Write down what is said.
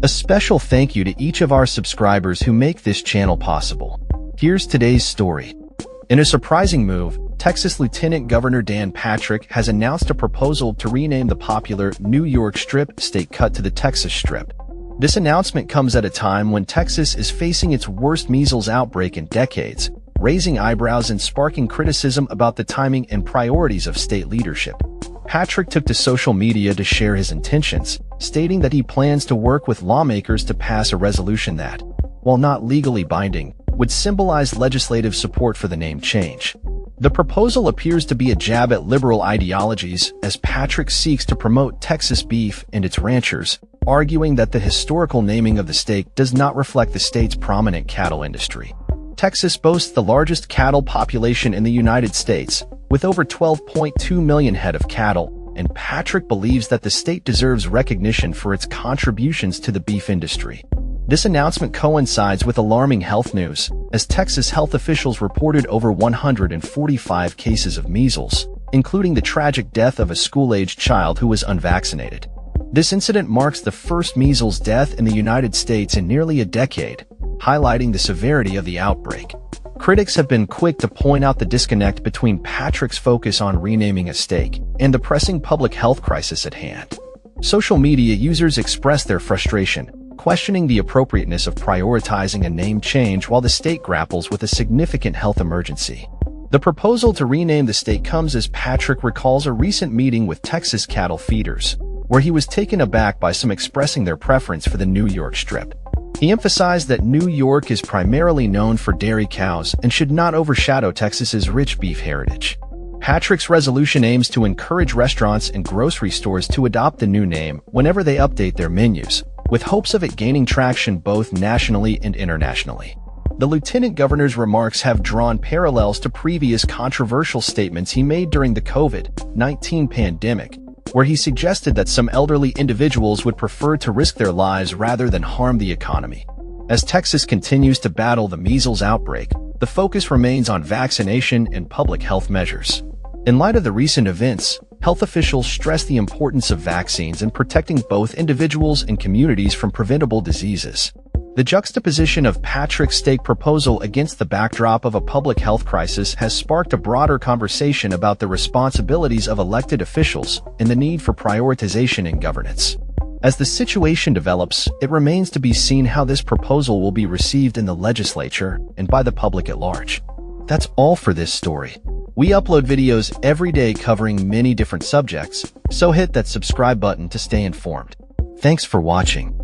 A special thank you to each of our subscribers who make this channel possible. Here's today's story. In a surprising move, Texas Lieutenant Governor Dan Patrick has announced a proposal to rename the popular New York Strip state cut to the Texas Strip. This announcement comes at a time when Texas is facing its worst measles outbreak in decades, raising eyebrows and sparking criticism about the timing and priorities of state leadership. Patrick took to social media to share his intentions, stating that he plans to work with lawmakers to pass a resolution that, while not legally binding, would symbolize legislative support for the name change. The proposal appears to be a jab at liberal ideologies, as Patrick seeks to promote Texas beef and its ranchers, arguing that the historical naming of the state does not reflect the state's prominent cattle industry. Texas boasts the largest cattle population in the United States, with over 12.2 million head of cattle, and Patrick believes that the state deserves recognition for its contributions to the beef industry. This announcement coincides with alarming health news, as Texas health officials reported over 145 cases of measles, including the tragic death of a school-aged child who was unvaccinated. This incident marks the first measles death in the United States in nearly a decade, highlighting the severity of the outbreak. Critics have been quick to point out the disconnect between Patrick's focus on renaming a state and the pressing public health crisis at hand. Social media users expressed their frustration, questioning the appropriateness of prioritizing a name change while the state grapples with a significant health emergency. The proposal to rename the state comes as Patrick recalls a recent meeting with Texas cattle feeders, where he was taken aback by some expressing their preference for the New York Strip. He emphasized that New York is primarily known for dairy cows and should not overshadow Texas's rich beef heritage. Patrick's resolution aims to encourage restaurants and grocery stores to adopt the new name whenever they update their menus, with hopes of it gaining traction both nationally and internationally. The lieutenant governor's remarks have drawn parallels to previous controversial statements he made during the COVID-19 pandemic, where he suggested that some elderly individuals would prefer to risk their lives rather than harm the economy. As Texas continues to battle the measles outbreak, the focus remains on vaccination and public health measures. In light of the recent events, health officials stress the importance of vaccines in protecting both individuals and communities from preventable diseases. The juxtaposition of Patrick's state proposal against the backdrop of a public health crisis has sparked a broader conversation about the responsibilities of elected officials and the need for prioritization in governance. As the situation develops, it remains to be seen how this proposal will be received in the legislature and by the public at large. That's all for this story. We upload videos every day covering many different subjects, so hit that subscribe button to stay informed. Thanks for watching.